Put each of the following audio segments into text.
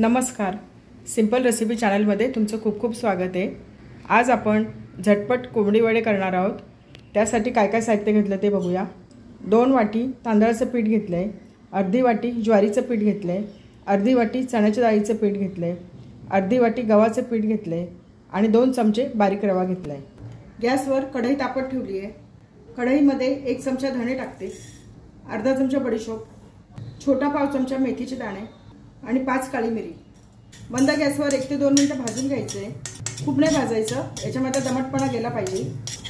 नमस्कार, simple recipe चॅनलमध्ये तुमचं खूप खूप स्वागत आहे। आज आपण झटपट कोंबडी वडे करणार आहोत। त्यासाठी काय काय साहित्य घेतलं ते बघूया। 2 वाटी तांदळाचं पीठ घेतलंय, अर्धी वाटी ज्वारीचं पीठ घेतलंय, अर्धी वाटी चण्याच्या डाळीचं पीठ घेतलंय, अर्धी वाटी गव्हाचं पीठ घेतलंय आणि 2 चमचे बारीक रवा घेतलाय। गॅसवर कढई तापत ठेवली आहे। कढईमध्ये 1 चमचा धणे टाकते, अर्धा चमचा बडीशोप, छोटा पाव चमचा मेथीचे दाणे आणि 5 काळी मिरी। मंद गॅसवर 1 ते 2 मिनिटं भाजून घ्यायचे। खूप नाही भाजायचं, याच्यामध्ये दमटपणा गेला पाहिजे।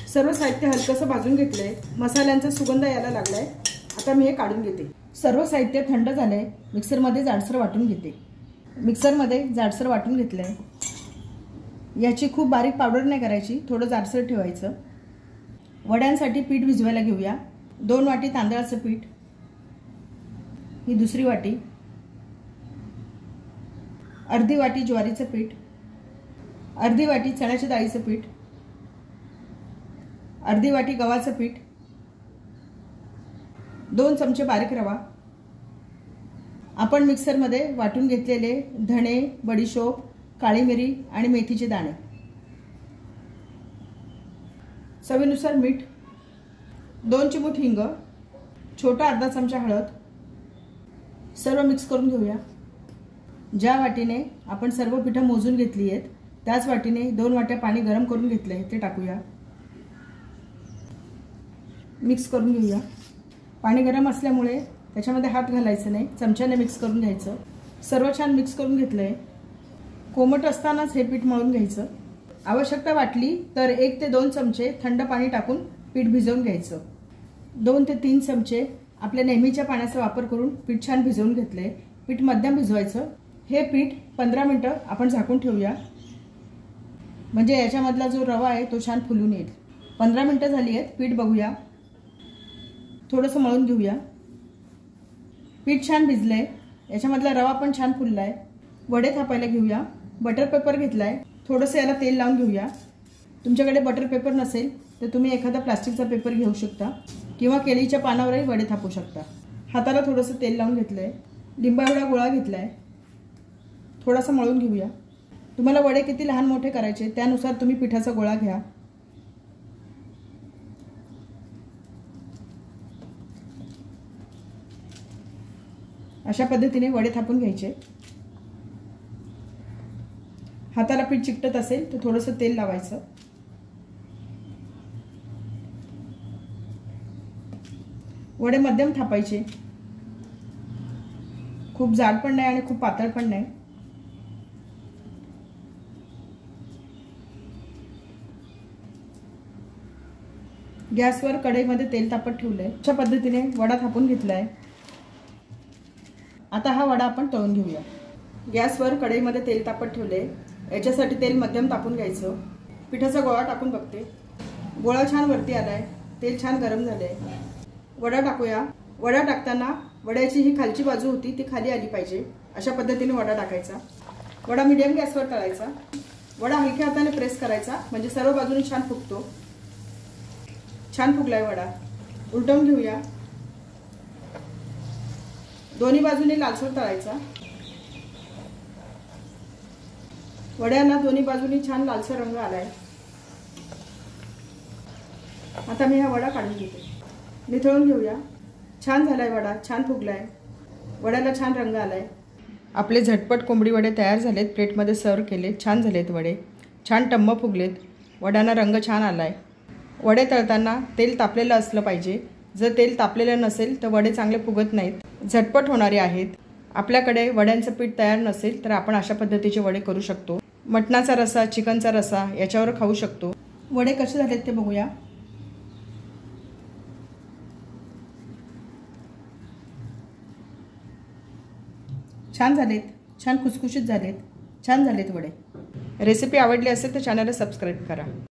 सर्व साहित्य हलकसं भाजून घेतलंय, मसाल्यांचा सुगंध यायला लागलाय। आता मी हे काढून घेते। सर्व साहित्य थंड झालंय, मिक्सरमध्ये जाडसर वाटून घेते। मिक्सरमध्ये जाडसर वाटून घेतलंय। याची खूप बारीक पावडर नाही करायची, थोडं जाडसर ठेवायचं। वड्यांसाठी पीठ भिजवायला घेऊया। 2 वाटी तांदळाचं पीठ, ही दुसरी वाटी, अर्धी वाटी ज्वारीचं पीठ, अर्धी वाटी चण्याच्या डाळीचं पीठ, अर्धी वाटी गव्हाचं पीठ, 2 चमचे बारीक रवा, आपण मिक्सरमध्ये वाटून घेतलेले धणे, बडीशोप, काळी मिरी आणि मेथीचे दाणे, चवीनुसार मीठ, 2 चिमूट हिंग, छोटा अर्धा चमचा हळद। सर्व मिक्स करून घेऊया। ज्या वाटीने आपण सर्व पिठं मोजून घेतली आहेत त्याच वाटीने 2 वाट्या पाणी गरम करून घेतलंय ते टाकूया। मिक्स करून घेऊया। पाणी गरम असल्यामुळे त्याच्यामध्ये हात घालायचं नाही, चमच्याने मिक्स करून घ्यायचं। सर्व छान मिक्स करून घेतलंय। कोमट असतानाच हे पीठ मळून घ्यायचं। आवश्यकता वाटली तर 1 ते 2 चमचे थंड पाणी टाकून पीठ भिजवून घ्यायचं। 2 ते 3 चमचे आपल्या नेहमीच्या पाण्याचा वापर करून पीठ छान भिजवून घेतलंय। पीठ मध्यम भिजवायचं। हे पीठ 15 मिनिटं आपण झाकून ठेवूया, म्हणजे याच्यामधला जो रवा आहे तो छान फुलून येईल। 15 मिनिटं झाली आहेत, पीठ बघूया। थोडंसं मळून घेऊया। पीठ छान भिजलंय, याच्यामधला रवा पण छान फुललाय। वडे थापायला घेऊया। बटर पेपर घेतलाय, थोडंसं याला तेल लावून घेऊया। तुमच्याकडे बटर पेपर नसेल तर तुम्ही एखादा प्लास्टिकचा पेपर घेऊ शकता किंवा केळीच्या पानावरही वडे थापू शकता। हाताला थोडंसं तेल लावून घेतलंय। लिंबा एवढा गोळा घेतलाय, थोडासा मळून घेऊया। तुम्हाला वडे किती लहान मोठे करायचे त्यानुसार तुम्ही पिठाचा गोळा घ्या। अशा पद्धतीने वडे थापून घ्यायचे। हाताला पीठ चिकटत असेल तर थोडंसं तेल लावायचं। वडे मध्यम थापायचे, खूप जाड पण नाही आणि खूप पातळ पण नाही। गॅसवर कढईमध्ये तेल तापत ठेवलंय। अशा पद्धतीने वडा थापून घेतलाय। आता हा वडा आपण तळून घेऊया। गॅसवर कढईमध्ये तेल तापत ठेवलंय, याच्यासाठी तेल मध्यम तापून घ्यायचं। पिठाचा गोळा टाकून बघते, गोळा छान वरती आलाय, तेल छान गरम झालंय। वडा टाकूया। वडा टाकताना वड्याची ही खालची बाजू होती ती खाली आली पाहिजे, अशा पद्धतीने वडा टाकायचा। वडा मीडियम गॅसवर तळायचा। वडा हलक्या हाताने प्रेस करायचा, म्हणजे सर्व बाजूने छान फुगतो। छान फुगलाय वडा। उलटवून घेऊया। दोन्ही बाजूने लालसर तळायचा। वड्याला दोन्ही बाजूनी छान लालसर रंग आलाय। आता मी हा वडा काढून घेते। निथळून घेऊया। छान झालाय वडा, छान फुगलाय। वड्याला छान रंग आलाय। आपले झटपट कोंबडी वडे तयार झालेत। प्लेटमध्ये सर्व केले। छान झालेत वडे, छान टम्म फुगलेत। वड्यांना रंग छान आलाय। वडे तळताना तेल तापलेलं असलं पाहिजे। जर तेल तापलेलं नसेल तर वडे चांगले फुगत नाहीत। झटपट होणारे आहेत। आपल्याकडे वड्यांचं पीठ तयार नसेल तर आपण अशा पद्धतीचे वडे करू शकतो। मटणाचा रस्सा, चिकनचा रस्सा याच्यावर खाऊ शकतो। वडे कसे झालेत ते बघूया। छान झालेत, छान खुसखुशीत झालेत, छान झालेत वडे। रेसिपी आवडली असेल तर चॅनलला सबस्क्राईब करा।